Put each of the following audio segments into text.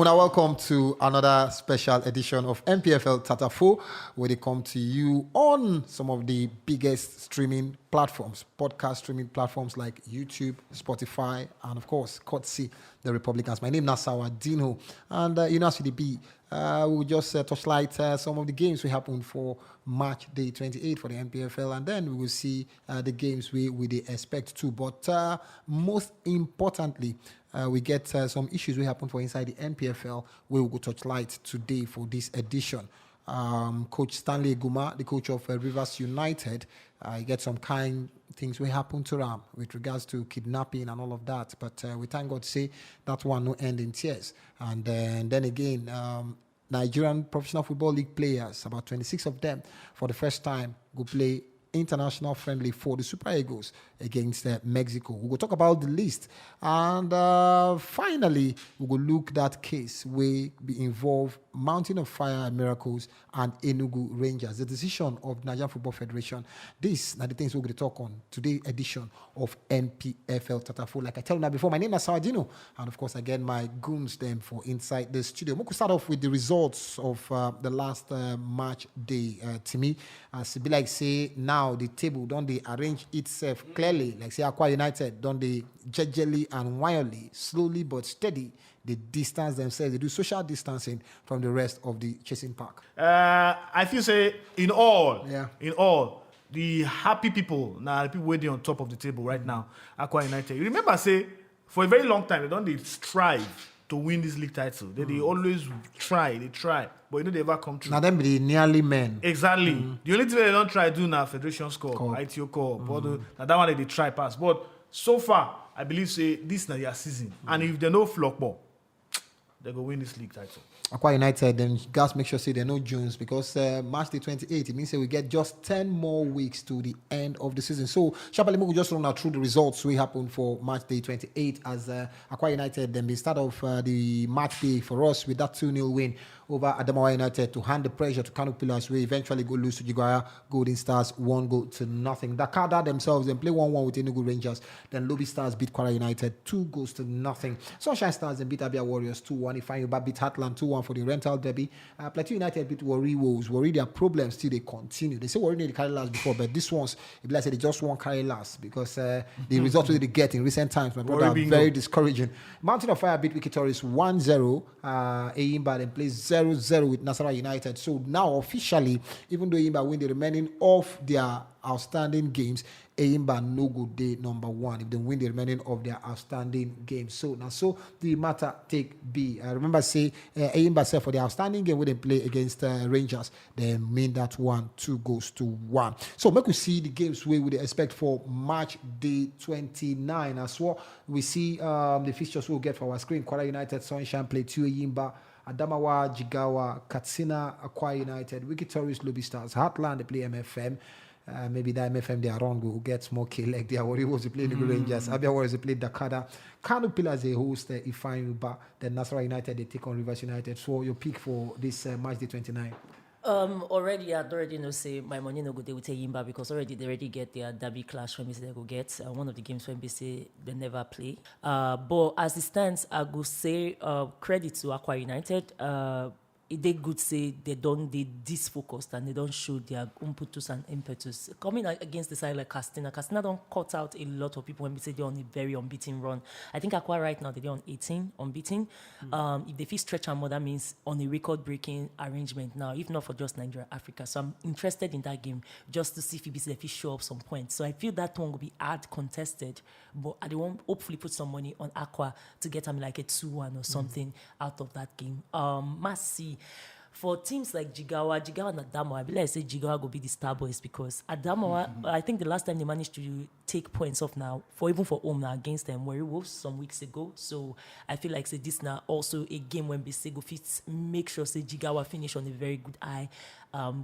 Una welcome to another special edition of Npfl Tatafo, where they come to you on some of the biggest streaming platforms, podcast streaming platforms like YouTube, Spotify, and of course, courtesy the Republicans. My name is Nasawa Dino, and as CDB, we'll just touchlight some of the games we happened for March day 28 for the Npfl, and then we will see the games we expect to. But most importantly, we get some issues we happen for inside the Npfl where we will touch light today for this edition. Coach Stanley Eguma, the coach of Rivers United, he get some kind things will happen to him with regards to kidnapping and all of that. But we thank God to say that one no end in tears. And then again, Nigerian Professional Football League players, about 26 of them, for the first time, go play international friendly for the Super Eagles against Mexico. We will talk about the list, and finally we will look that case where be involve Mountain of Fire and Miracles and Enugu Rangers. The decision of Nigerian Football Federation. These are the things we're going to talk on today's edition of Npfl Tatafo. Like I tell you now before, my name is Sawadino, and of course again my goons them for inside the studio. We could start off with the results of the last match day. To me, as be like say now the table don't they arrange itself clearly, like say Aqua United don't they gingerly and wildly, slowly but steady, they distance themselves, they do social distancing from the rest of the chasing pack. I feel say in all, the happy people now, the people waiting on top of the table right now, Aqua United. You remember say for a very long time they strive to win this league title. They always try, but they never come true. Now them be the nearly men. Exactly. The only thing they don't try do now Federation Cup, ITO Cup, now that one they try pass. But so far, I believe say this is their season. And if they no flop ball, they go win this league title. Aqua United, then guys make sure say they're no Jones, because March the 28th, it means that we get just 10 more weeks to the end of the season. So Shabali will just run out through the results we happened for March day 28 as Aqua United. Then we start off the match day for us with that 2-0 win over Adamawa United to hand the pressure to Kano Pillars, we eventually go lose to Jigwara Golden Stars 1-0. Dakada themselves then play 1-1 with Enugu Rangers. Then Lobby Stars beat Kwara United 2-0. Sunshine Stars then beat Abia Warriors 2-1. Ifeanyi beat Heartland 2-1 for the rental derby. Plateau United beat Warri Wolves. Warri, their problems still they continue. They say Warri need to carry last before, but this one's if like say they just won't carry last because the results they get in recent times, my brother, are very discouraging. Mountain of Fire beat Wiki Tourists 1-0. Eyimba then plays 0-0 with Nasarawa United. So now officially, even though Eyimba win the remaining of their outstanding games, Eyimba no go day number one if they win the remaining of their outstanding games. So now so the matter take B. I remember say Eyimba said for the outstanding game when they play against Rangers, they mean that 1-2. So make we see the games we would expect for March day 29 as well. We see the fixtures we'll get for our screen. Kwara United, Sunshine play 2 Eyimba. Adamawa, Jigawa, Katsina, Aqua United, Wiki Tourists, Lobby Stars, Heartland, they play MFM. Maybe that MFM they are wrong, who gets more kill like they are Warriors, they play the Rangers, Abia Warriors, they play Dakada. Kano Pillars, they host Ifeanyi, then Nasarawa United, they take on Rivers United. So your pick for this March day 29? Already know say my money no go there with Eyimba because they already get their derby clash from they go get one of the games when they say they never play. But as it stands, I go say credit to Aqua United. They good say they disfocused and they don't show their impetus and impetus. Coming against the side like Castina don't cut out a lot of people when we say they're on a very unbeaten run. I think Aqua right now they're on 18 unbeaten. If they feel stretch and more, that means on a record-breaking arrangement now, if not for just Nigeria, Africa. So I'm interested in that game just to see if they show up some points. So I feel that one will be hard contested, but I want hopefully put some money on Aqua to get them like a 2-1 or something out of that game. Must see. For teams like Jigawa and Adamawa, I believe I say Jigawa will be the star boys because Adamawa, I think the last time they managed to take points off now, even for home now against them, Warri Wolves some weeks ago. So I feel like say this now also a game when Bisego fits make sure say Jigawa finish on a very good eye.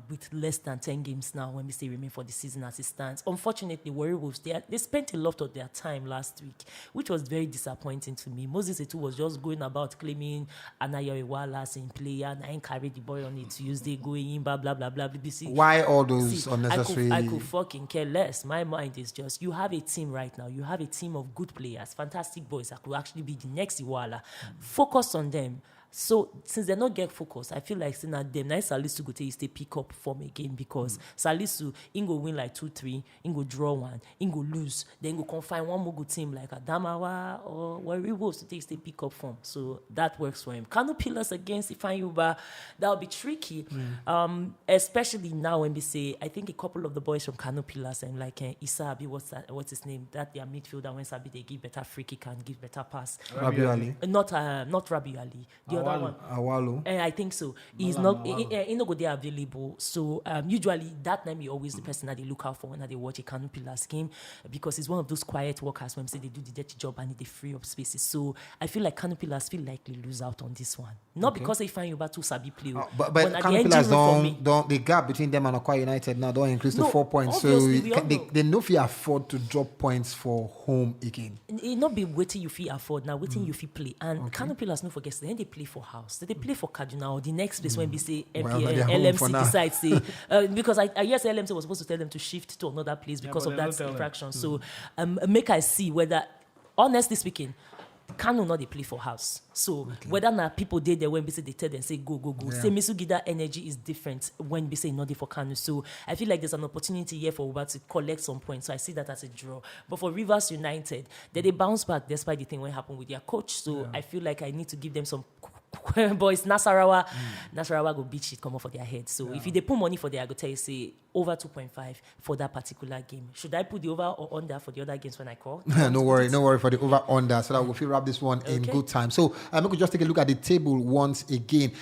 With less than 10 games now when we say remain for the season as it stands. Unfortunately, Warri Wolves, they spent a lot of their time last week, which was very disappointing to me. Moses Etu was just going about claiming Anayo Iwala as in player, and I ain't carried the boy on it to use the going, blah, blah, blah, blah, BBC. Why all those unnecessary... I could fucking care less. My mind is just, you have a team right now. You have a team of good players, fantastic boys that could actually be the next Iwala. Focus on them. So since they not get focused, I feel like saying that them nice Salisu go take stay pick up form again because Salisu go win like 2-3, go draw 1, go lose, then go confine one more good team like Adamawa or Warriors to take stay pick up form. So that works for him. Kano Pillars against Ifeanyuba, that'll be tricky. Especially now when we say I think a couple of the boys from Kano Pillars and like Isabi, what's his name? That their midfielder when Sabi they give better free kick and give better pass. Rabi Ali. Not Rabi Ali. The other one. Awalo. I think so. He's not go there available. So usually that time he always the person that they look out for when they watch a Kano Pillars game because he's one of those quiet workers when say they do the dirty job and they free up spaces. So I feel like Kano Pillars feel likely lose out on this one. Not because they find you about to Sabi play. But Kano Pillars don't the gap between them and Akwa United now don't increase to 4 points. So they know if you afford to drop points for home again. It not be waiting you feel afford now, waiting you feel play. And Kano Pillars no forget then they play for house. They play for Kaduna or the next place when we say LMC decides say because I guess LMC was supposed to tell them to shift to another place because of that infraction. So make I see whether honestly speaking Kano not they play for house. So whether now people did there when we say they tell them say go. Say Misugida energy is different when we say not for Kano. So I feel like there's an opportunity here for Uba to collect some points. So I see that as a draw. But for Rivers United, they bounce back despite the thing what happened with their coach. So I feel like I need to give them some boys. Nasarawa go beat shit come off for their head. So if they put money for their, I go tell you say over 2.5 for that particular game. Should I put the over or under for the other games when I call? No worry for the over under so that we'll wrap this one in good time. So we could just take a look at the table once again.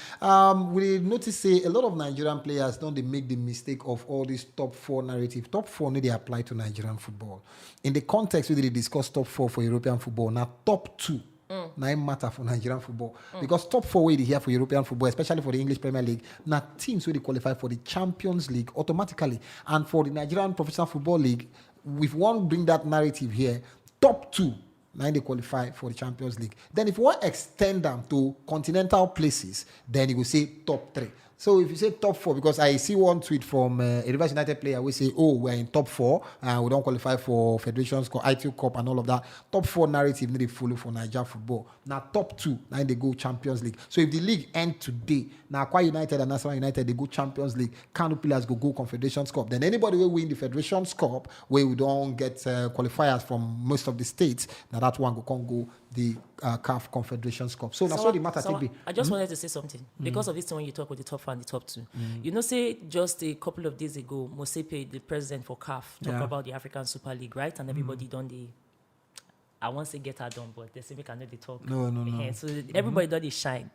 We notice say a lot of Nigerian players don't they make the mistake of all this top 4 narrative. Top 4 need they apply to Nigerian football. In the context where they discuss top 4 for European football, now top 2 now matter for Nigerian football because top 4 way they here for European football, especially for the English Premier League, now teams where they qualify for the Champions League automatically, and for the Nigerian Professional Football League, if one bring that narrative here, top 2 now they qualify for the Champions League. Then if one extend them to continental places, then you will say top 3. So if you say top 4, because I see one tweet from a Rivers United player, we say, we're in top 4, and we don't qualify for Federations Cup, ITU Cup, and all of that. Top 4 narrative need to follow for Nigeria football. Now top 2, now they go Champions League. So if the league end today, now Akwa United and National United, they go Champions League. Kano Pillars go Confederations Cup. Then anybody will win the Federations Cup, where we don't get qualifiers from most of the states, now that one go the CAF Confederations Cup. So that's what the matter to be. I just wanted to say something. Because of this when you talk with the top 4 and the top 2. You know, say just a couple of days ago, Mosepe, the president for CAF, talked about the African Super League, right? And everybody done the I won't say get her done, but they say we cannot they talk. No. So everybody does they shine.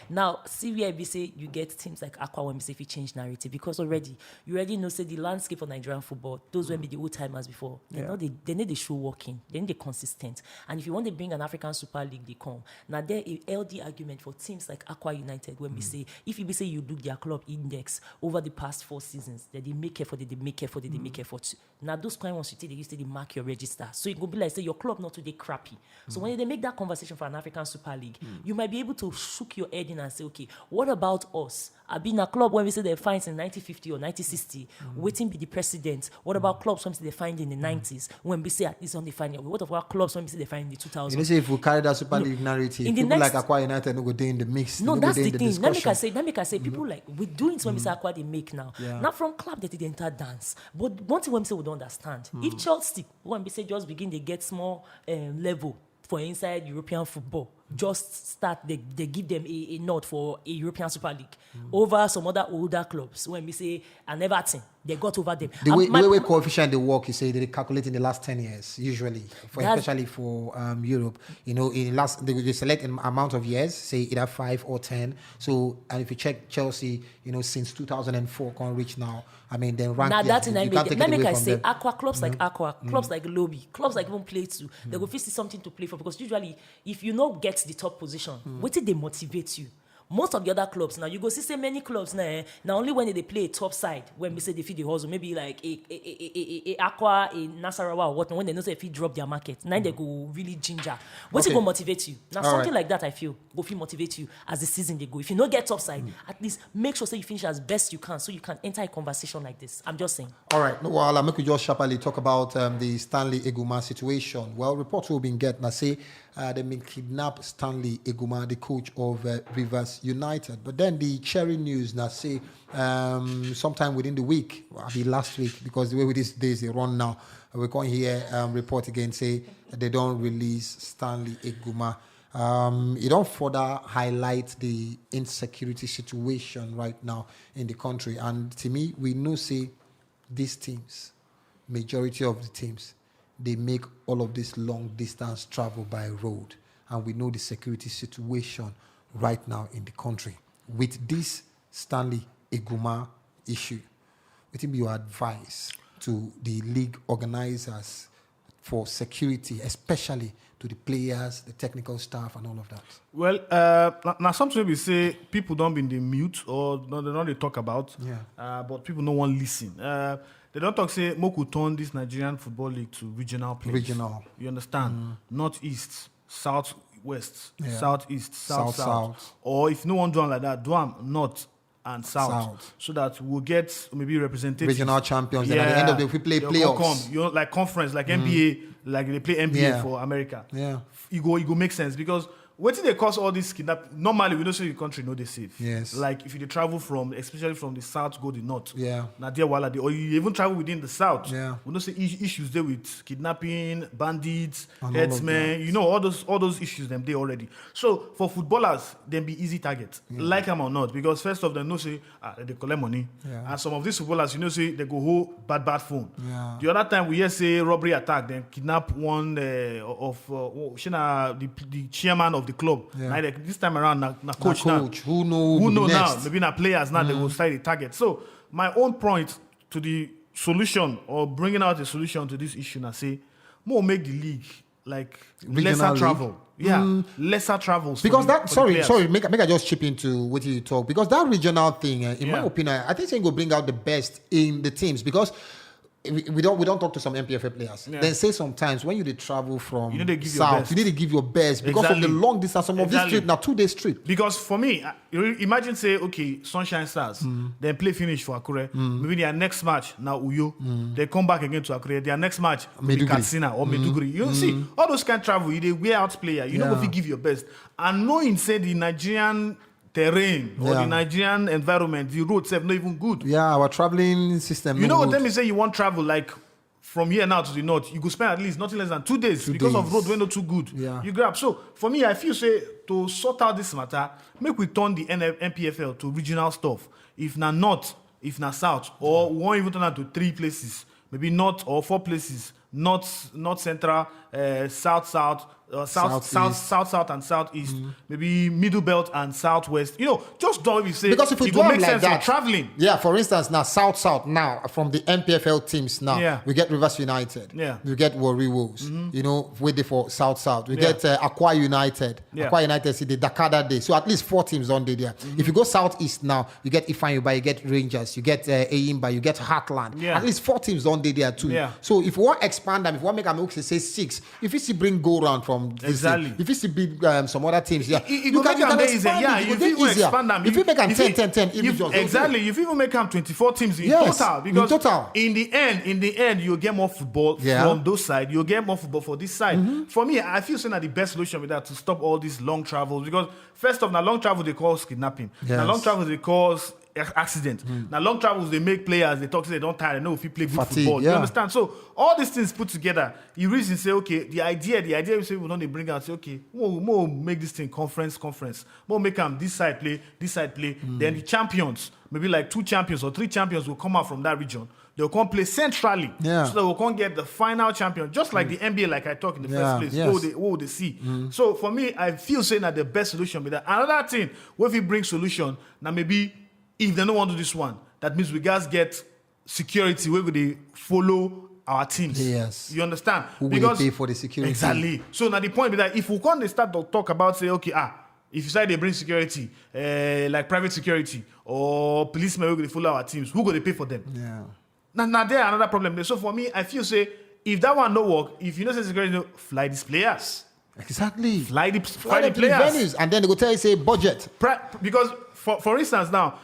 Now, see where we say you get teams like Aqua when we say if you change narrative because you already know say the landscape of Nigerian football, those when be the old timers before, they need the show working, they need the consistent. And if you want to bring an African Super League, they come. Now there is LD argument for teams like Aqua United when we say if you say you look their club index over the past 4 seasons, that they make effort, they make effort. Now those kind ones you take, they used to mark your register. So it could be like say your club not today crappy. So when they make that conversation for an African Super League, you might be able to shook your head in and say, okay, what about us? I've been a club when we say they find in 1950 or 1960, waiting be the president. What about clubs when we say they find in the 90s, when we say at least on the final? What about clubs when we say they find in the 2000s? You know, say if we carry that Super League narrative, people like Aqua United no go in the mix. No, that's the thing. Let me say, people like we doing it when we say Aqua they make now. Not from club that they enter dance. But one thing when we say we don't understand. If Chelsea, when we say just begin, they get small level for inside European football. Just start, they give them a nod for a European Super League over some other older clubs. When we say an Everton, they got over them. The way coefficient they work, you say they calculate in the last 10 years, usually, especially for Europe. You know, in last they select an amount of years, say either 5 or 10. So, and if you check Chelsea, you know, since 2004 can reach now. I mean, then rank. Now that's in Let me say, Aqua clubs like Aqua, clubs like Lobby, clubs like even Play 2, they will see something to play for because usually, if you know get the top position, what did they motivate you? Most of the other clubs now, you go see many clubs now. Now only when they play a top side, when we say they feed the hustle, maybe like a Aqua, a Nasarawa or whatnot. When they know say if you drop their market, now they go really ginger. What's it go motivate you? Now something like that, I feel go feel motivate you as the season they go. If you don't get top side, at least make sure say you finish as best you can, so you can enter a conversation like this. I'm just saying. All right, no, well, make we just sharply talk about the Stanley Eguma situation. Well, reports will be getting. I say they may kidnap Stanley Eguma, the coach of Rivers United. But then the cherry news now say sometime within the week, last week, because the way with these days they run now, we're going to hear report again say that they don't release Stanley Eguma. It don't further highlight the insecurity situation right now in the country. And to me, we know say these teams, majority of the teams, they make all of this long distance travel by road. And we know the security situation right now in the country. With this Stanley Eguma issue, what would be your advice to the league organizers for security, especially to the players, the technical staff, and all of that? Well, now sometimes we say people don't be in the mute or they don't talk about, but people don't want to listen. They don't talk say Moku turn this Nigerian football league to regional play. Regional. You understand? Northeast, southwest, southeast, south. Or if no one do them like that, do them north and south. So that we'll get maybe representatives. Regional champions. And at the end of the day, if we play playoffs. You know, like conference, like NBA, like they play NBA for America. Yeah. It go make sense because what did they cause all this kidnap? Normally, we don't say the country know they safe. Yes. Like if you travel from, especially from the south, go the north. Yeah. Nadia Wala, or you even travel within the south. Yeah. We don't say issues there with kidnapping, bandits, And headsmen. You know all those issues them there already. So for footballers, them be easy targets, like them or not, because first of them know say they collect money, and some of these footballers say they go hold bad phone. Yeah. The other time we hear say robbery attack, then kidnap one of the chairman of the club. Yeah. This time around, na coach now. Who know Now? Maybe na players now they will start the target. So my own point to the solution or bringing out a solution to this issue, now say more make the league like lesser Regional travel. Yeah, lesser travels. Because sorry, make I just chip into what you talk. Because that regional thing, in my opinion, I think it's going to bring out the best in the teams. Because we don't talk to some Npfl players. Yeah. Then say sometimes when you travel from south, you need to give your best because of the long distance. Some of this trip now 2 days trip. Because for me, imagine say Sunshine Stars, then play finish for Akure. Maybe their next match now Uyo, they come back again to Akure. Their next match maybe Katsina or Maiduguri. You see all those kind of travel, they wear out player. You know if you give your best, and knowing say the Nigerian terrain or the Nigerian environment, the roads are not even good. Yeah, our traveling system. You know what? Let me say you want travel like from here now to the north, you could spend at least nothing less than 2 days because of road when not too good. Yeah. You grab. So for me, I feel say to sort out this matter, make we turn the NPFL to regional stuff. If not north, if not south, or we won't even turn that to 3 places, maybe north or 4 places. North central, south, and southeast. Maybe middle belt and southwest. You know, just don't even say because if we do make like sense that, for traveling. Yeah, for instance, now south now from the Npfl teams now, we get Rivers United. Yeah, we get Warri Wolves. You know, waiting for south. We get Aqua United. Aqua United see the Dakar that day. So at least 4 teams on the there. If you go southeast now, you get Ifeanyi, you get Rangers, you get Eyimba, you get Heartland. At least 4 teams on the there too. So if we want to expand them, if we want to make them say 6, if you see bring go round from this thing, if you see big some other teams, you can expand it. If you expand them, if you make them 10, exactly. If you make them 24 teams in total, because in the end, you get more football from those sides. You get more football for this side. For me, I feel saying that the best solution with that to stop all these long travels, because first off, now long travel they cause kidnapping. Now long travels they cause accident. Now long travels they make players, they talk, say they don't tire, they know if you play good football. You understand? So all these things put together, you reason say, okay, the idea we say we don't bring out, say, okay, we'll make this thing conference. We'll make them this side play. Then the champions, maybe like 2 champions or 3 champions will come out from that region. They'll come play centrally. So that we'll come get the final champion. Just like the NBA, like I talked in the first place. What they see. So for me, I feel saying that the best solution with that. Another thing, if we bring solution, now maybe if they don't want to do this one, that means we guys get security where they follow our teams. Yes. You understand? Who will pay for the security? Exactly. So now the point is that if we can't start to talk about, say, okay, if you say they bring security, like private security or policemen who will follow our teams, who going to pay for them? Yeah. Now there another problem there. So for me, I feel say if that one don't work, if you know say security, fly these players. Exactly. Fly the to players. Venues, and then they go tell you say budget. Because for instance now,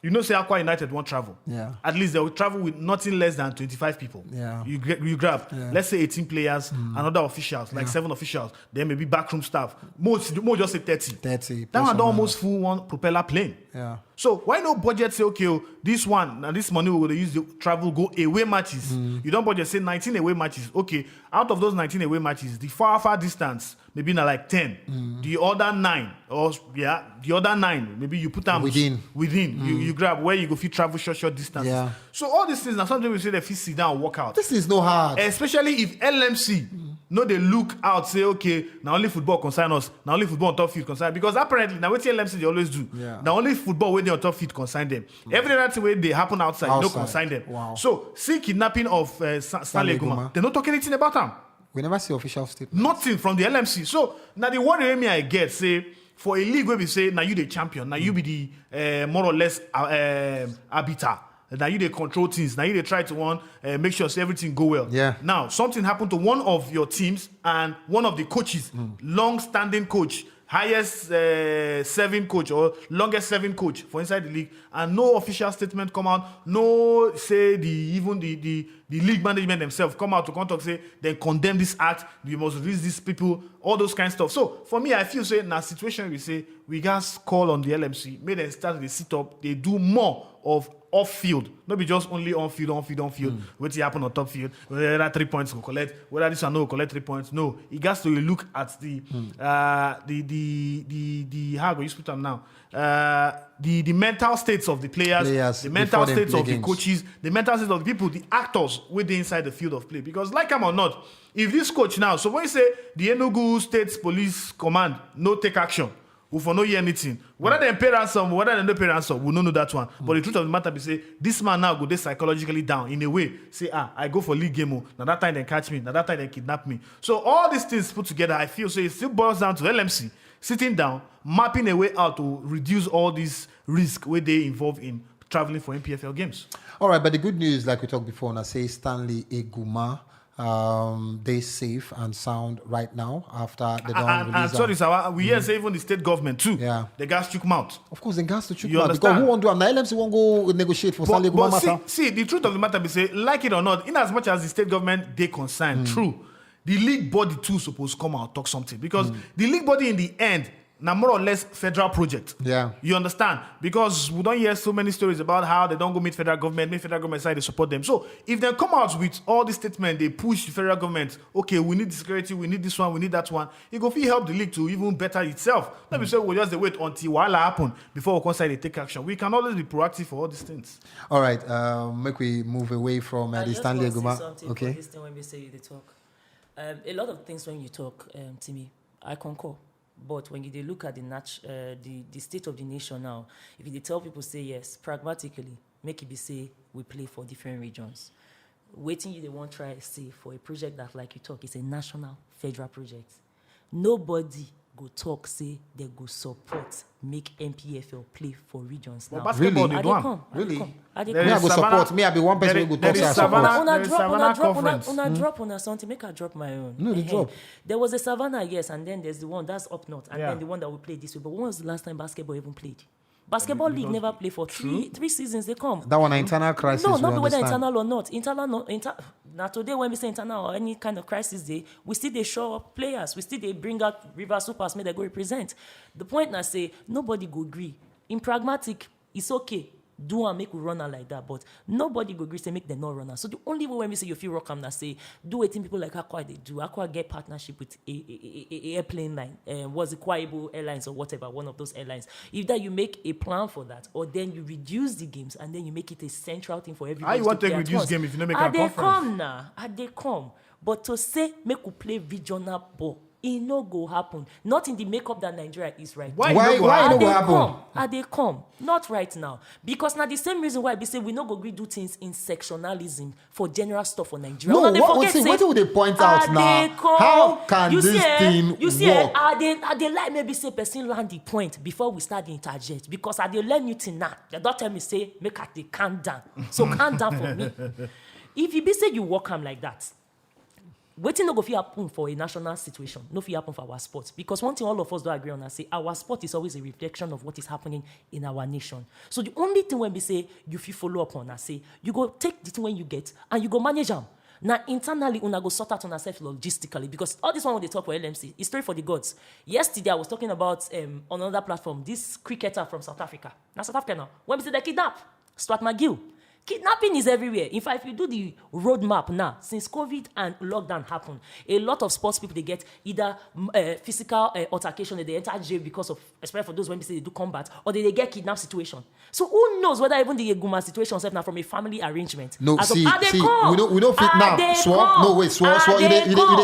You know, say Aqua United won't travel. Yeah. At least they will travel with nothing less than 25 people. Yeah. You grab, let's say 18 players, and other officials, like 7 officials. Then maybe backroom staff. Most just say 30. 30. That one almost full one propeller plane. Yeah. So why no budget say, okay, this one, now this money we're going to use to travel, go away matches. You don't budget say 19 away matches. Okay, out of those 19 away matches, the far distance, maybe not like 10. The other 9, the other 9, maybe you put them within. You grab where you go fit travel short distances. Yeah. So all these things, now sometimes we say that fit sit down and work out. This is no hard. Especially if LMC no they look out, say, okay, now only football concern us, now only football on top field concern. Because apparently, now what LMC they always do. Yeah. Now only football where they on top field concern them. Every other way they happen outside, no concern them. Wow. So, see kidnapping of Stanley Eguma, they don't talk anything about him. We never see official statement. Nothing from the LMC. So, now the worry me I get, say, for a league where we say, now you the champion, now you be the more or less arbiter. Now you they control things. Now you they try to make sure say everything go well. Yeah. Now something happened to one of your teams and one of the coaches, long-standing coach, highest serving coach or longest serving coach for inside the league, and no official statement come out. No say the league management themselves come out to contact say they condemn this act. We must release these people. All those kind of stuff. So for me, I feel say in a situation we say we guys call on the LMC, make them start to sit up. They do more of off field, not be just only on field. What happen on top field? Whether 3 points go collect, whether this one no collect 3 points. No, it has to look at the how go you put them now? The mental states of the players the mental states of the coaches, the mental states of the people, the actors within inside the field of play. Because like I'm or not, if this coach now, so when you say the Enugu State Police Command no take action. We for no hear anything. Whether they pay ransom, whether they don't pay ransom, we don't know that one. But the truth of the matter be say, this man now go there psychologically down in a way. Say, I go for league game. Now that time they catch me. Now that time they kidnap me. So all these things put together, I feel so it still boils down to LMC sitting down, mapping a way out to reduce all these risks where they involve in traveling for Npfl games. All right, but the good news, like we talked before, I say Stanley Eguma. They safe and sound right now after they don't release. And sorry, sir, we hear say even the state government too. Yeah, the gas took him out. Of course, the gas to chook You out understand? because who won't do? Now LMC won't go negotiate for Stanley Eguma matter. See, the truth of the matter be say, like it or not, in as much as the state government they concern, true, the league body too supposed to come out talk something because the league body in the end. Now more or less federal project. Yeah. You understand? Because we don't hear so many stories about how they don't go meet federal government side, they support them. So if they come out with all these statements, they push the federal government, okay, we need security, we need this one, we need that one. It go help the league to even better itself. Let me say we'll just wait until while happen before we consider they take action. We can always be proactive for all these things. All right, make we move away from the Stanley Eguma. Okay. This thing when we say you talk. A lot of things when you talk, to me, I concur. But when you look at the state of the nation now, if you tell people say yes, pragmatically, make it be say we play for different regions. Waiting you they won't try to say for a project that like you talk, it's a national federal project. Nobody go talk say they go support make Npfl play for regions now. Basketball Really? they do am. Really? Me I go support. Me I be one person who go talk say I support. Una drop on something. Make I drop my own. No, they drop. There was a Savannah, yes, and then there's the one that's up north, and then the one that we played this way. But when was the last time basketball even played? Basketball league never played for three seasons. They come. That one an internal crisis. No, not whether internal or not. Now today when we say internal or any kind of crisis day, we still they show up players. We still they bring out River Supers, may they go represent. The point I say nobody go agree. In pragmatic, it's okay. Do and make we run like that, but nobody go agree say make them not run. So the only way when we say you feel rock am na say do it in people like Aqua they do. Aqua get partnership with a airplane line, was it Kwaibu Airlines or whatever, one of those airlines. If that you make a plan for that, or then you reduce the games and then you make it a central thing for everyone. How you want to reduce game if you don't make a conference? They come. But to say make we play regional ball, it no go happen. Not in the makeup that Nigeria is right Why now. no go happen? They come. Not right now. Because now the same reason why we say we no go agree do things in sectionalism for general stuff for Nigeria. No, what do they point out now? How can this thing work? Are they like maybe say person land the point before we start the interject? Because are they learn you thing now? They don't tell me say make they calm down. So calm down for me. If you be say you walk am like that, waiting no go fit happen for a national situation, no fit happen for our sport. Because one thing all of us do agree on, I say our sport is always a reflection of what is happening in our nation. So the only thing when we say you fit follow up on, I say you go take the thing when you get and you go manage them. Now, internally, una go sort out on ourselves logistically, because all this one when they talk for LMC is story for the gods. Yesterday, I was talking about on another platform, this cricketer from South Africa. Now, South Africa now, when we say they kidnap, Stuart McGill. Kidnapping is everywhere. In fact, if you do the roadmap now, since COVID and lockdown happened, a lot of sports people, they get either physical altercation, they enter jail because of, especially for those when we say they do combat, or they get kidnapped situation. So who knows whether even the Eguma situation is now from a family arrangement? No, see, we don't fit now. Swore, no, wait, swore, you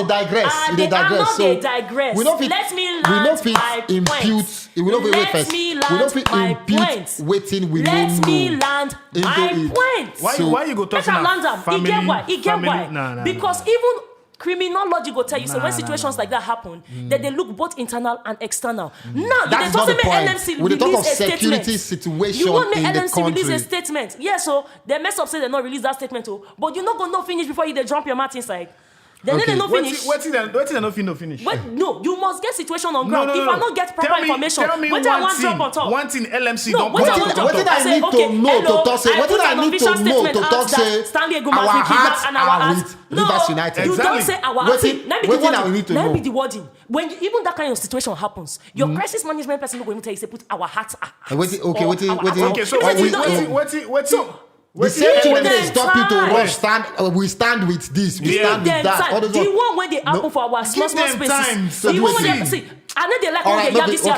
digress. You digress. So, digress. We don't fit, let me land my point. We don't fit impute waiting, we let me land my point. Why you go talking about family? He get why. Nah. Because even criminology go tell you, so when situations like that happen, that they look both internal and external. Now, that's not the point. When they talk of security situation you want me in the LMC country, release a statement. Yeah, so they mess up say they not release that statement too. But you're not gonna finish before you jump your mat inside. Then they not finish. What is they not finish? No, you must get situation on ground. If I not get proper information, tell me what I want drop on top. One thing LMC No, don't what put I on want top. I say, okay, hello, what did I need to know to talk say Stanley Eguma our hearts and our are hearts with Rivers United. You don't say our hearts. What I need to know. Let me the wording. When even that kind of situation happens, your crisis management person will go and tell you say put our hearts are. Okay, so the same thing when they stop you to rush, we stand with this, we stand with that. The one when they happen for our small spaces. The one when they see. I know they like when they have this year.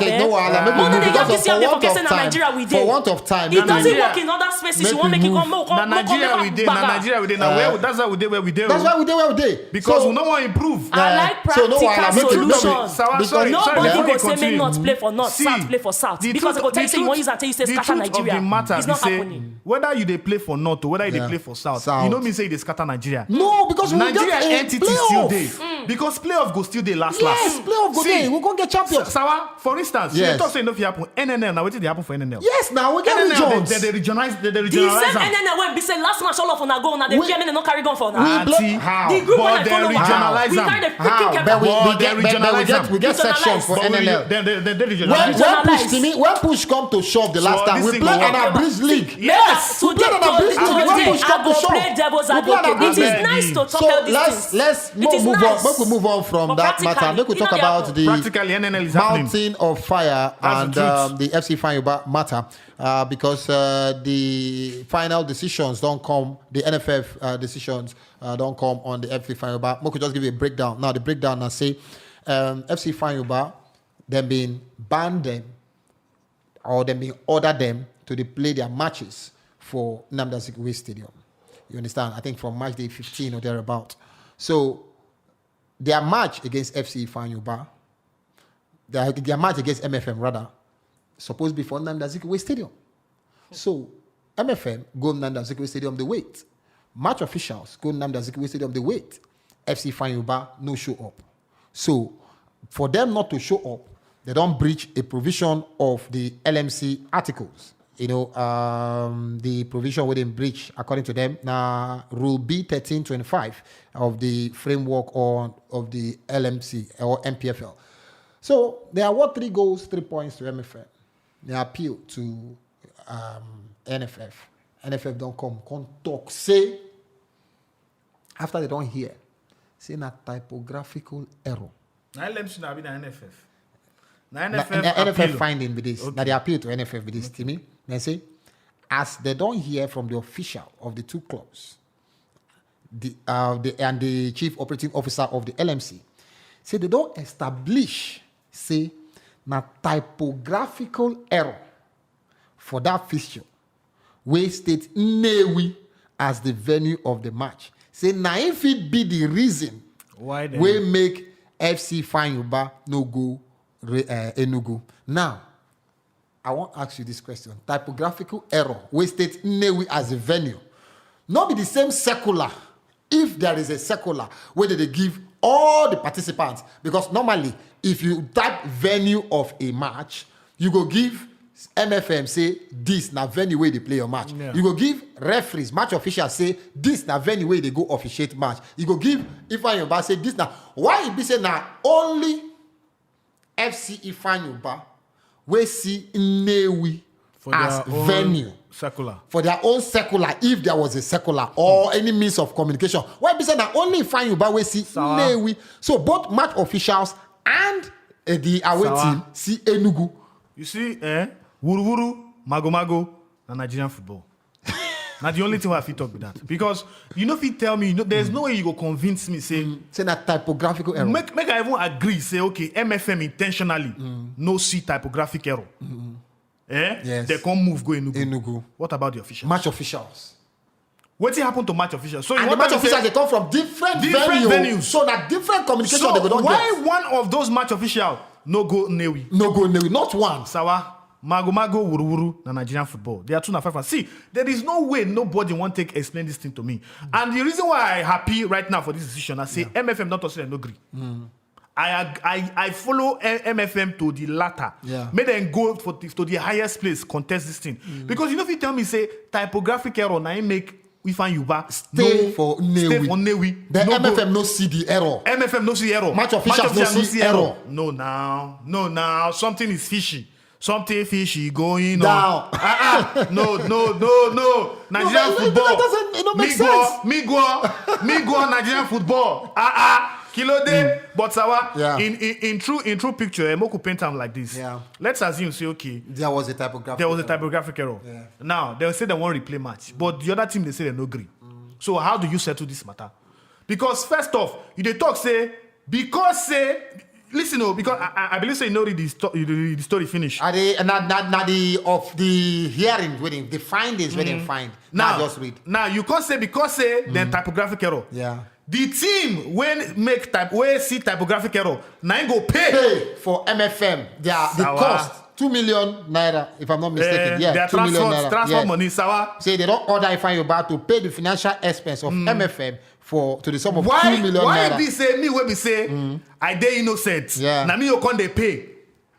For want of time. It doesn't work in other spaces. You want to make it come more. Nigeria we did. Now that's why we did where we did. That's why we did where we did. Because we don't want to improve. I like practical solutions. Because nobody go say make North play for North, South play for South. Because they go tell you say you want use and tell you say scatter Nigeria. It's not happening. Whether you they play for North or whether you they play for South, you know me say they scatter Nigeria. No, because Nigeria entity still there. Because playoff go still there last. Yes, playoff go there. We're gonna get champions. Sawa, for instance, you talk say no fit happen. NNL now wetin dey happen for NNL? Yes, now we get regions. They regionalize. The same NNL when be say last match all of una go now they fear me they no carry gun for now. The group when I follow regionalize we carry the freaking we get sections for NNL. They regionalize. When push come to shove the last time, we played on our Breeze League. Yes, today I go play devil's advocate. It is nice to talk about these things. Let's move on from that matter. Let me talk about the mountain of fire and the FC Fanyuba matter because the final decisions don't come, the NFF decisions don't come on the FC Fanyuba. I could just give you a breakdown. Now the breakdown I say FC Fanyuba, them being banned them or them being ordered them to play their matches for Nnamdi Azikiwe Stadium. You understand? I think from match day 15 or thereabout. So their match against FC Fanyuba, their match against MFM rather, supposed to be for Nnamdi Azikiwe Stadium. So MFM go Nnamdi Azikiwe Stadium, they wait. Match officials go Nnamdi Azikiwe Stadium, they wait. FC Fanyuba no show up. So for them not to show up, they don't breach a provision of the LMC articles. You know, the provision within breach, according to them, now Rule B1325 of the framework of the LMC or Npfl. So they award 3 goals, 3 points to MFM. They appeal to NFF. NFF don't come talk. Say, after they don't hear, say na typographical error. Now LMC now be the NFF. Now NFF finding with this. Okay. Now they appeal to NFF with this, Timmy. They say, as they don't hear from the official of the 2 clubs, and the chief operating officer of the LMC, say they don't establish, say, na typographical error for that fixture, where state Nnewi as the venue of the match. Say, now if it be the reason why we make FC Fanyuba no go Enugu. Now, I want to ask you this question. Typographical error, where state Nnewi as a venue. Not be the same secular, if there is a secular, where they give all the participants. Because normally, if you type venue of a match, you go give MFM say this na venue where they play your match. Yeah. You go give referees, match officials say this na venue where they go officiate match. You go give Ifeanyi Ubah say this na why it be say na only FC Ifeanyi Ubah we see Nnewi For as their own venue. Secular. For their own secular, if there was a secular or any means of communication. Why be said that only Ifeanyi Ubah we see Nnewi. So both match officials and the away team see Enugu. You see, Wuru, Mago, and Nigerian football. Now the only thing I fit talk with that. Because you know if you tell me, there's no way you go convince me, say that typographical error. Make I even agree, say, okay, MFM intentionally no see typographic error. Yes. They can't move, go Enugu. What about the officials? Match officials. What happened to match officials? So and the match officials, they come from different venues. So that different communication so they go don't why get. One of those match officials no go Nnewi? No go Nnewi, not one. Sawa, Mago, Wuru, na Nigerian football. They are 2 and 5. See, there is no way nobody want to explain this thing to me. And the reason why I'm happy right now for this decision, I say MFM not also no agree. I follow MFM to the latter. Yeah. Make them go to the highest place, contest this thing. Because you know if you tell me, say, typographic error, now you make Ifeanyi Ubah Stay for Nnewi. The MFM no see the error. MFM no see error. Match officials no see error. No now. Something is fishy. Something fishy going down. on. No. Nigerian football. It don't make sense. Me go Nigerian football. Kilo day, but Sawa, in true picture, Moku paint them like this. Yeah. Let's assume, say, okay, There was a typographic error. Yeah. Now, they'll say they won't replay match, but the other team, they say they no agree. So how do you settle this matter? Because first off, you they talk, say, listen, because I believe say you know the story finish. Are they of the hearing waiting, the findings waiting find. Now just read. Now you can't say because then typographic error. Yeah. The team when see typographic error, now go pay for MFM. The cost 2 million naira, if I'm not mistaken. Their 2 million naira. Transfer money, Sawa. Say they don't order Ifeanyi Ubah to pay the financial expense of MFM to the sum of 2 million naira. Why be say me when we say I dey innocent? Yeah. Now me you can't they pay.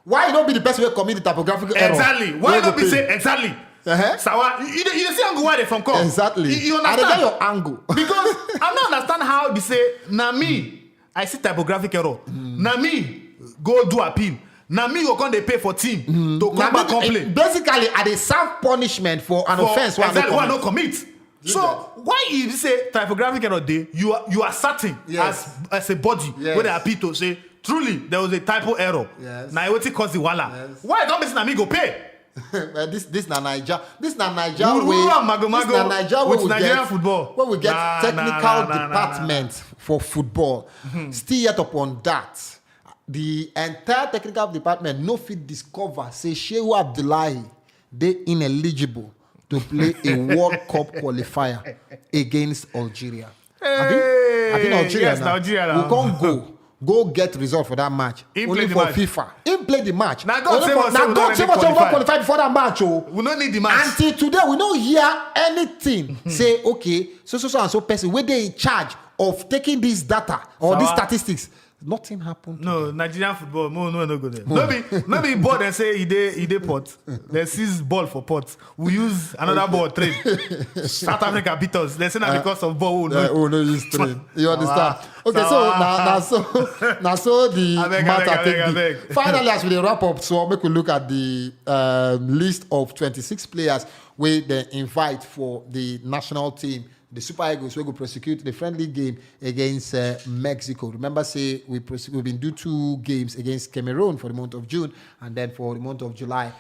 Why not be the person who commit the typographical error? Exactly. Why not be say exactly? Uh-huh. Sawa, you see angle where they from come. Exactly. You understand? I get your angle. Because I don't understand how they say, na me, I see typographic error. Na me, go do appeal. Na me, you can't they pay for team to come back complain. Basically, are they serve punishment for an offense who no commit. So why if you say typographic error day, you are certain as a body when they appeal to say truly there was a typo error. Yes. Now what it cause the wala? Yes. Why don't Mr. Nami go pay? This na Niger. This na Niger with Nigerian football. When we get technical department for football. Still yet upon that, the entire technical department no fit discover say Shehu Abdullahi they ineligible to play a World Cup qualifier against Algeria. I think Algeria now. We can't go get result for that match. Only for FIFA. Him play the match. Now God save us qualify before that match. We don't need the match. Until today, we don't hear anything. Say, okay, so and so person, where they in charge of taking this data or these statistics. Nothing happened. No, Nigerian football, no go there. Maybe board and say he dey pot. They seize ball for pot. We use another ball trade. South Africa beat us. They say that because of ball. No use trade. You understand? Okay, so so the matter. Finally, as we wrap up, so make we look at the list of 26 players where they invite for the national team. The Super Eagles will go prosecute the friendly game against Mexico. Remember, say we've been do 2 games against Cameroon for the month of June, and then for the month of July,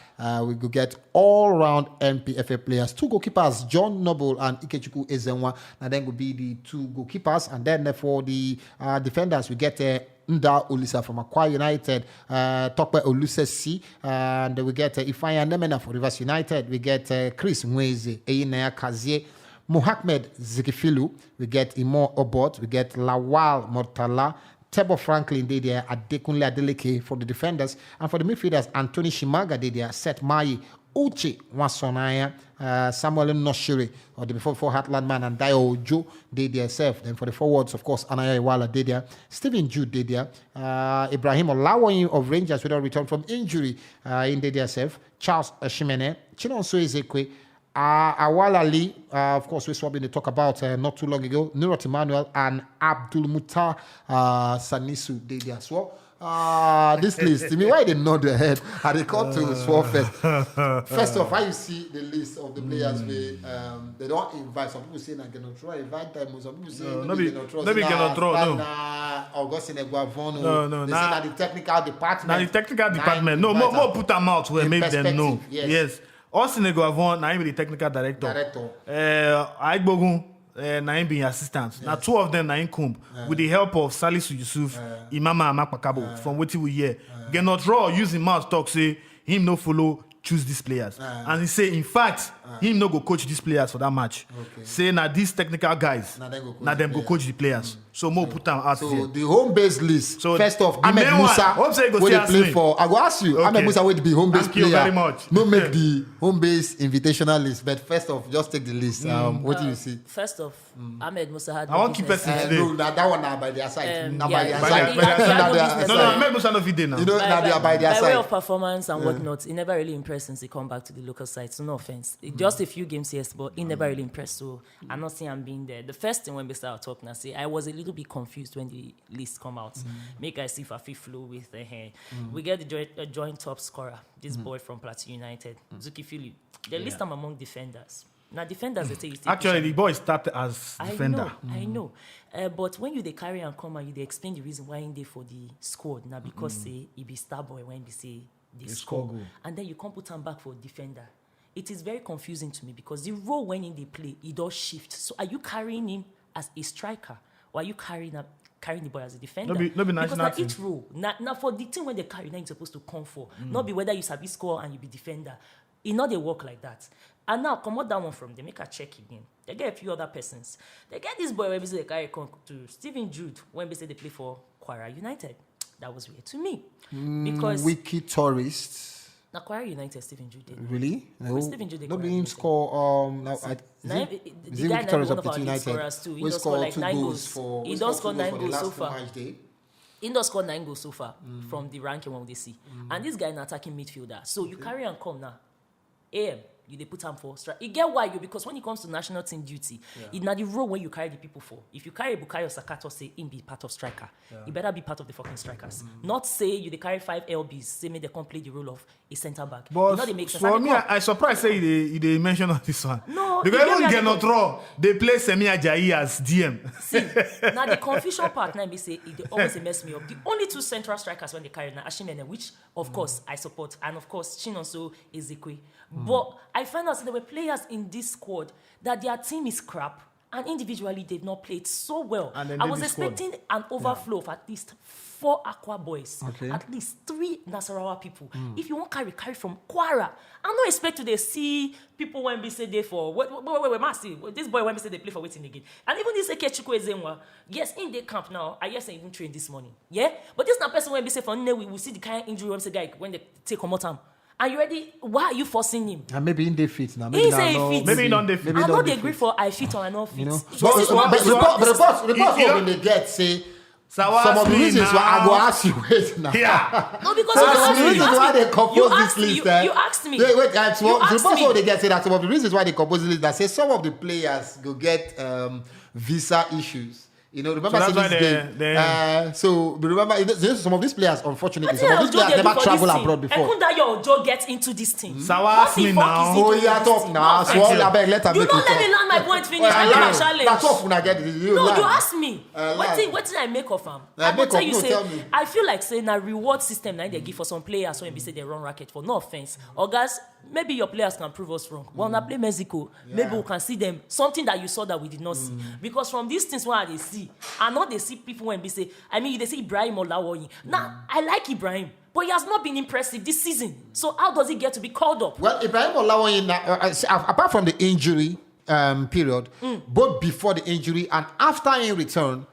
we go get all-round NPFL players. 2 goalkeepers, John Noble and Ikechukwu Ezenwa, and then will be the 2 goalkeepers, and then for the defenders, we get Nda Olisa from Akwa United, Tokpe Olusesi, and we get Ifeanyi Nemena for Rivers United. We get Chris Mweze, Eyinaya Kazie, Mohamed Zikifilu, we get Imo Obot, we get Lawal Mortala, Tebo Franklin did there, Adekunle Adeleke for the defenders, and for the midfielders, Anthony Shimaga did there, Seth Mayi, Uche Wasonaya, Samuel Noshiri, or the before Heartland man, and Dio Joe did themselves. Then for the forwards, of course, Anaya Iwala did there. Stephen Jude did there. Ibrahim Olawoyin of Rangers without return from injury in did themselves. Charles Shimene, Chinonso Ezekwe, Awala Lee, of course, we swapped in the talk about not too long ago. Nurot Emmanuel and Abdul Mutar Sanisu did there as well. This list, to me, why they nod their head? How they come to swap first. First off, how you see the list of the players they don't invite. Some people say they cannot throw, invite them. Some people say maybe cannot throw. No. Augustine Eguavon. No. They say that the technical department. Now the technical department. No, more put them out where make them know. Yes. Austin Eguavon, now the technical director. Aigbogun. Naim being assistants. Now two of them Naim Kumb with the help of Salisu Yusuf, Imama Amakpakabo from what we hear. Cannot draw using mouth talk say him no follow choose these players. And he say in fact him no go coach these players for that match. Okay. Say now these technical guys now them go coach the players. So more put them out so here. The home base list. So first off, Ahmed Musa will they play for. I go ask you. Okay. Ahmed Musa will be home base player. Thank you very much. No make the home base invitational list. But first off, just take the list. What do you see? First off, Ahmed Musa had. I want keep person today. No, that one now by their side. Now by their side. No, Ahmed Musa no fit now. You know, now they are by their side. By way of performance and whatnot, he never really impressed since he come back to the local side. So no offense, just a few games yes, but he never really impressed. So I'm not saying I'm being there. The first thing when we started talking, I say I was a little bit confused when the list come out. Make I see if I fit flow with the hair. We get the joint top scorer, this boy from Plateau United, Zuki Philip. They list them among defenders. Now defenders they say actually the boy started as defender. I know. But when you they carry and come and they explain the reason why in there for the squad now because say he be star boy when we say they score goal. And then you come put him back for defender. It is very confusing to me because the role when in they play, it does shift. So are you carrying him as a striker or are you carrying the boy as a defender? No be because now each role, now for the team when they carry, now you're supposed to come for. Not be whether you sabi score and you be defender. It not they work like that. And now come out that one from them, make a check again. They get a few other persons. They get this boy when we say they carry to Stephen Jude when we say they play for Kwara United. That was weird to me. Because wiki tourists. Now Kwara United, Stephen Jude did. Really? No, Stephen Jude did. Not being score. The guy now one of our lead scorers too. He does score like 9 goals. He does score 9 goals so far. He does score 9 goals so far from the ranking one they see. And this guy an attacking midfielder. So you carry and come now. You they put him for strike. You get why because when it comes to national team duty, it's not the role when you carry the people for. If you carry Bukayo Sakato, say him be part of striker. You better be part of the fucking strikers. Not say you they carry 5 LBs, say me they complete the role of a centre back. But you know they make sense. for me, I surprised say they mention on this one. No, because even get not draw. They play Semi Ajayi as DM. See, now the confusion part now be say they always mess me up. The only 2 central strikers when they carry now Ashimene, which of course I support, and of course Chinonso Ezekwe. But I find out that there were players in this squad that their team is crap and individually they've not played so well. I was expecting an overflow of at least 4 Aqua boys, at least 3 Nasarawa people. If you want carry from Kwara, I'm not expecting to see people when we say they for wait, Massey, this boy when we say they play for waiting again. And even this Ekechukwu Ezenwa, yes, in the camp now, I guess I even trained this morning. Yeah? But this not person when we say for we will see the kind of injury when we say guy when they take on more time. And you ready? Why are you forcing him? And maybe in the fit now. Maybe fit. Maybe not the fit. I'm not agree for I fit or I not fit. You know? But reports when they get say some of the reasons why I go ask you wait now. Yeah. No, because some of the reasons why they compose this list. You asked me. Wait, reports when they get say that some of the reasons why they compose this list that say some of the players go get visa issues. You know, remember so this game. So remember, some of these players, unfortunately, some of these players never travel abroad before. And that your Joe gets into this team. Sawa ask me now. Oh, yeah, talk now. So I beg, let her make it talk. You don't let me land my point finish. I make a challenge. That's off when I get it. No, you ask me. What did I make of him? I will tell you, say, I feel like saying a reward system now they give for some players when we say they run racket for. No offense. Or guys, maybe your players can prove us wrong. When I play Mexico, maybe we can see them something that you saw that we did not see. Because from these things what they see, and not they see people when they say, I mean they say Ibrahim Olawoyin. Now I like Ibrahim, but he has not been impressive this season. So how does he get to be called up? Well, Ibrahim Olawoyin, apart from the injury period, both before the injury and after in return,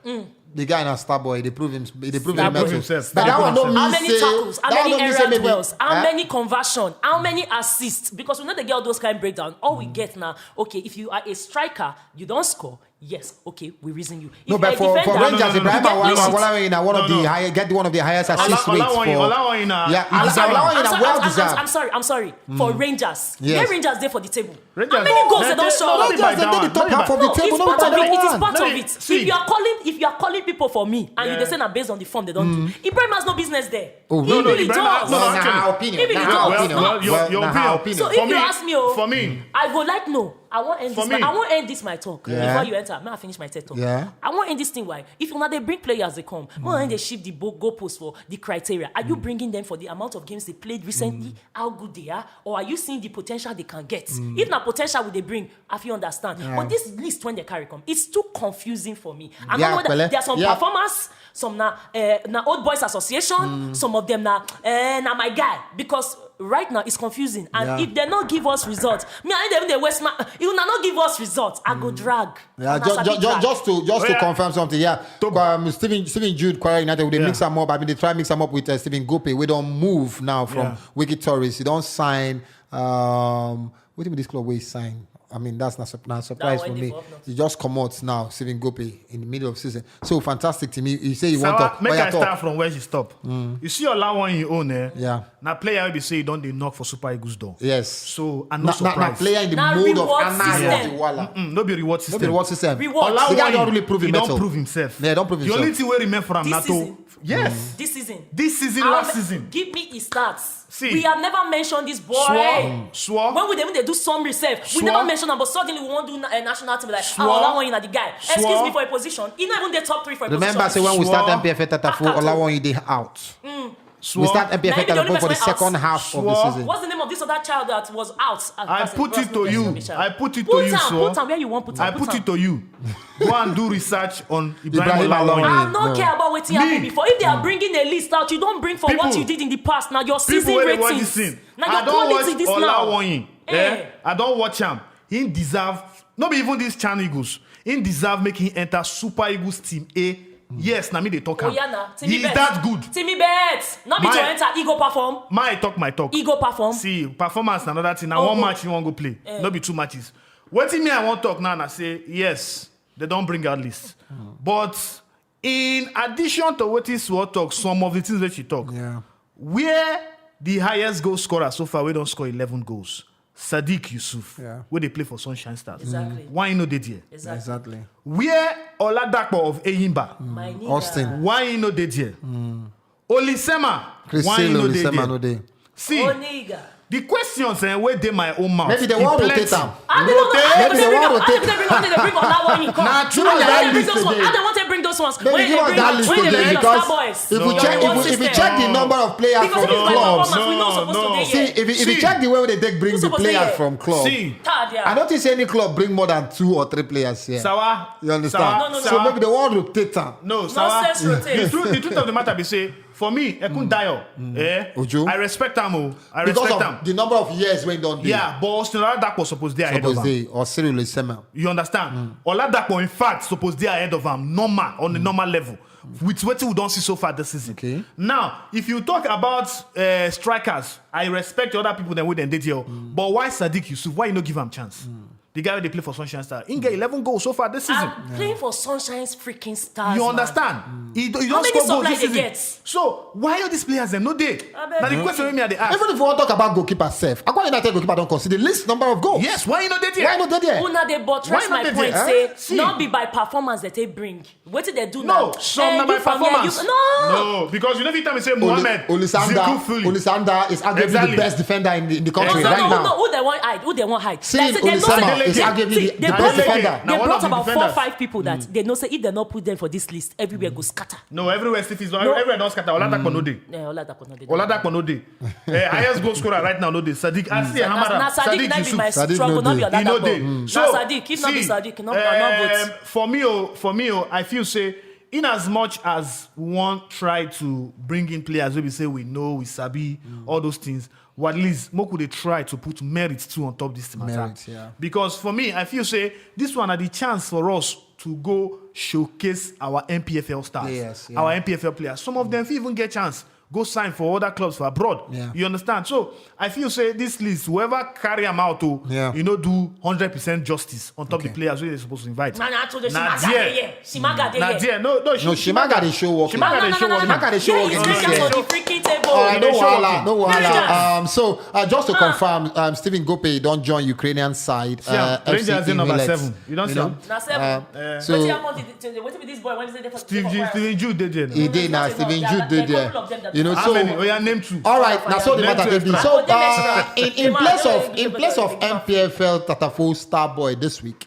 the guy in a star boy, they prove him. They prove him himself. But that one don't mean how many say, tackles? How that many one don't mean say area maybe- dwells? How many conversion? How many assists? Because we know they get all those kind of breakdown. All we get now, okay, if you are a striker, you don't score. Yes, okay, we reason you. If No, but you're a for defender, Rangers, Ibrahim you get Awolawoyin one of the high, get one of the highest assist rates for. Olawon, Yeah, Olawon, well-deserved. I'm sorry. For Rangers, Yes. get Rangers there for the table. Rangers- How many goals they don't no, show? no, Rangers, they did the top half of the No, table. it's No, part of but it. It is one. part Let of me it. see. If you are calling people for me and you they say na based on the form they don't do, Ibrahim has no business there. Oh, He no, really Ibrahim does. has- no, Nah, actually- opinion. Even Nah, the dogs. opinion. Well, your Nah, opinion. So For if you me- ask me, for me, I go like no. I won't end For this. me- I won't end this my talk Yeah. before you enter. May I finish my TED talk? Yeah. I won't end this thing. Why? If you they bring players, they come. When they shift the goalposts for the criteria, are you bringing them for the amount of games they played recently, how good they are, or are you seeing the potential they can get? If not potential, will they bring? If you understand, but this list when they carry come, it's too confusing for me. I Yeah, know that Kwele. there are some Yeah. performers, some na old boys association, some of them na my guy because. Right now it's confusing, and Yeah. if they not give us results, me and them they waste my. If they not give us results, I go drag. Yeah, And I sabi drag. just to yeah. confirm something. Yeah, Steven Jude, Kwara United, they mix them up. I mean, they try mix them up with Stephen Gope. We don't move now from Wicked Tourists. You don't sign. What do you mean this club where he sign? I mean, that's not a surprise for one me. they not. You just come out now, Stephen Gope in the middle of season. So fantastic to me. You say you want to Make I talk. start from where she stop. You see Olawon you own Yeah. Now player will be say you don't they knock for Super Eagles door. Yes. So and no Now surprise. player in the Now mode of reward Anaya system. Wala. No be reward system. No be reward system. Reward. The guy don't really prove he him don't metal. prove himself. Yeah, don't prove The himself. only thing we remember from This NATO. season. Yes. This season. This season, I'll last me- season. Give me his stats. See. We have never mentioned this boy. Swore. When they do some reserve, we Swore. never mention him, but suddenly we won't do a national team like Swore. Olawon the guy. Excuse Swore. me for a position. He not even the top 3 for a Remember, say position. when we start Swore. MPFL Tatafo, Akato. Olawon they out. Swore. We start Now, MPFL he be the only Tatafo for the person out. second half of the Swore. season. What's the name of this other child that was out? I put it to you. I put it to you, Swore. Put him where you want. Put him. I put it to you. Go and do research on Ibrahim Ibrahim Olawon. Olawon. I don't care about what happened before. If they are bringing a list out, you don't bring for what People- you did in the past. Now your season People wey dey watch ratings. this thing. Now I your don't quality watch this now. Olawon. I don't watch him. He deserve. Not be even this Chan Eagles. He deserve making him enter Super Eagles team A. Yes, na me they talk Oh am. yeah, nah. He is that good. Timmy Bet. Not be to My- enter. Ego perform. My talk. Ego perform. See, performance na another thing. Now Oh, one oh. match you want go play. No be 2 matches. Wetin me I want talk now and I say, yes, they don't bring out list. But in addition to what is what talk, some of the things that she talk, Yeah. where the highest goal scorer so far, we don't score 11 goals. Sadiq Yusuf, Yeah. where they play for Sunshine Stars. Exactly. Why you know they there? Exactly. Where Oladapo of Eyimba, My nigga. Austin. why you know they there? Olisema, why you Christine know they Olisema there? no dey. See, Oh nigga. the questions where they my own mouth. Maybe they e want to plenty. rotate am. I don't know. Maybe they want to take- They bring Olawon in. Nah, true, I that don't bring list those ones. again. I don't want to bring those ones. Maybe When give they us bring that us- list when they again bring us because Star Boys, if we your check reward if we system. check the number of players Because from if it's by clubs, performance, we know supposed to no. be see here. if you check the way they take bring Who's the supposed to players be from club, See, Tad, yeah. I don't think any club bring more than 2 or 3 players here. Sawa. You understand? Sawa, No, no, So Sawa. maybe they want to rotate them. No, Sawa. sense rotate. The truth of the matter be say, for me, Ekun Dayo, Ojo. I respect him. I Because respect of him. the number of years when don't do. Yeah, but Austin Oladapo supposed to be ahead of Suppose him. they or Cyril Olisema. You understand? Oladapo, in fact, supposed to be ahead of him, normal, on the normal level. With what we don't see so far this season. Okay. Now, if you talk about strikers, I respect the other people that we then did here. But why Sadiq Yusuf? Why you not give him chance? The guy they play for Sunshine Star. He get 11 goals so far this season. I'm playing for Sunshine's freaking stars. You man. understand? He don't How many score goals supply this they season. get? So why are these players them no day? beg Now the you. question me they ask. Even if we want to talk about goalkeeper self, Akwa United goalkeeper don't consider least number of goals. Yes, why you not there? Why not they there? Una they buttress Why not my they point. there, Say See. not be by performance that they bring. What did they do No, now? some by you from here, performance. no. Because you know every time you say Mohamed Olisanda is arguably Exactly. the best defender in the country Exactly. right now. Who they want hide? Who they want hide? See, Like, say, they know say- Olisema is see, arguably see, the they best brought- defender. Now, They one brought of the about 4 or defenders. 5 people that they know say if they not put them for this list, everywhere go scatter. No, everywhere Steve is everywhere don't scatter. Oladapo no day. Oladapo no dey. Oladapo no day. Highest goal scorer right now no day. Sadiq. I see Na Hamada. Sadiq Sadiq na be my Yusuf. Sadiq struggle, no not be dey. He no Oladapo. day. Na Sadiq, if not be Sadiq, not vote. For me, I feel say in as much as we want try to bring in players where we say we know, we sabi, all those things, well, at least Moku they try to put merit too on top this matter. Merit, yeah. Because for me, I feel say this one are the chance for us to go showcase our NPFL stars, Yes, yeah. our NPFL players. Some of them even get chance go sign for other clubs for abroad. Yeah. You understand? So I feel say this list, whoever carry them out to, Yeah. you know, do 100% justice on top Okay. the players who they're supposed to invite. Nah, told you Nah, Shimaga dear. there. Shimaga there. Nah, dear. No, No, Shimaga they show working. Shimaga they show working. Shimaga they show Yeah, working. he's this great year. on the freaking table. All right, no They show wahala, working. no Rangers. wahala. So just to confirm, Stephen Gope don't join Ukrainian side. Yeah, Rangers in number Imelets. 7. You don't see him? Now, seven. So What happened to what with this boy when he said Steven Jude did it. he did now. Not Stephen enough. Jude There are did a there. couple of them that- You know, How many? so Oh, yeah, name 2. all right, now so the Let's matter do can be. extra. So But them extra. in Come on, place don't of give in it place to of them. MPFL Tatafo star boy this week,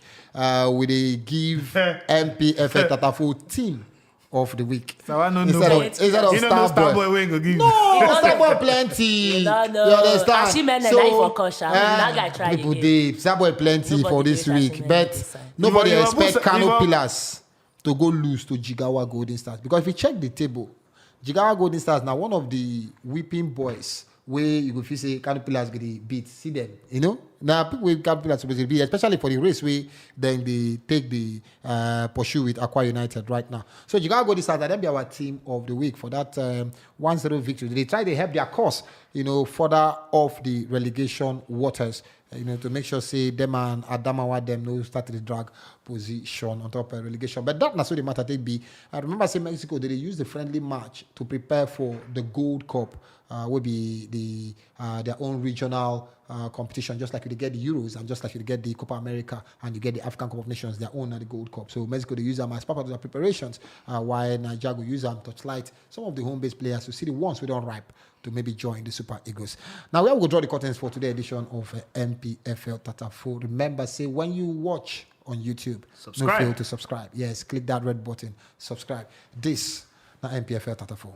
we they give MPFL Tatafo team of the week So I don't know. instead of It's- instead of You don't know star boy. Starboy we ain't gonna give you. No, Starboy plenty. You don't know. understand? Ashimen and I for Kosha. That guy tried people again. did. Starboy plenty Nobody for this did week, Ashimen but this time. nobody You were expect supposed to- Kano you were- Pillars to go lose to Jigawa Golden Stars, because if you check the table, Jigawa Golden Stars now one of the whipping boys where you go feel say Kano Pillars get the beat. See them, you know. Now people with Kano Pillars supposed to be, especially for the race where then they take the pursue with Aqua United right now. So Jigawa Golden Stars, that be our team of the week for that 1-0 victory. They try to help their cause, you know, further off the relegation waters. You know, to make sure say them and Adamawa them no start the drag position on top of relegation. But that not so the matter they be. I remember say Mexico they use the friendly match to prepare for the Gold Cup, will be the their own regional competition, just like you get the Euros and just like you get the Copa America and you get the African Cup of Nations, their own and the Gold Cup. So Mexico they use them as part of their preparations, while Nigeria will use them to touchlight some of the home-based players to see the ones we don't ripe to maybe join the Super Eagles. Now we will draw the curtains for today's edition of Npfl Tatafo. Remember, say when you watch on YouTube, Subscribe. no fail to subscribe. Yes, click that red button, subscribe. This na Npfl Tatafo.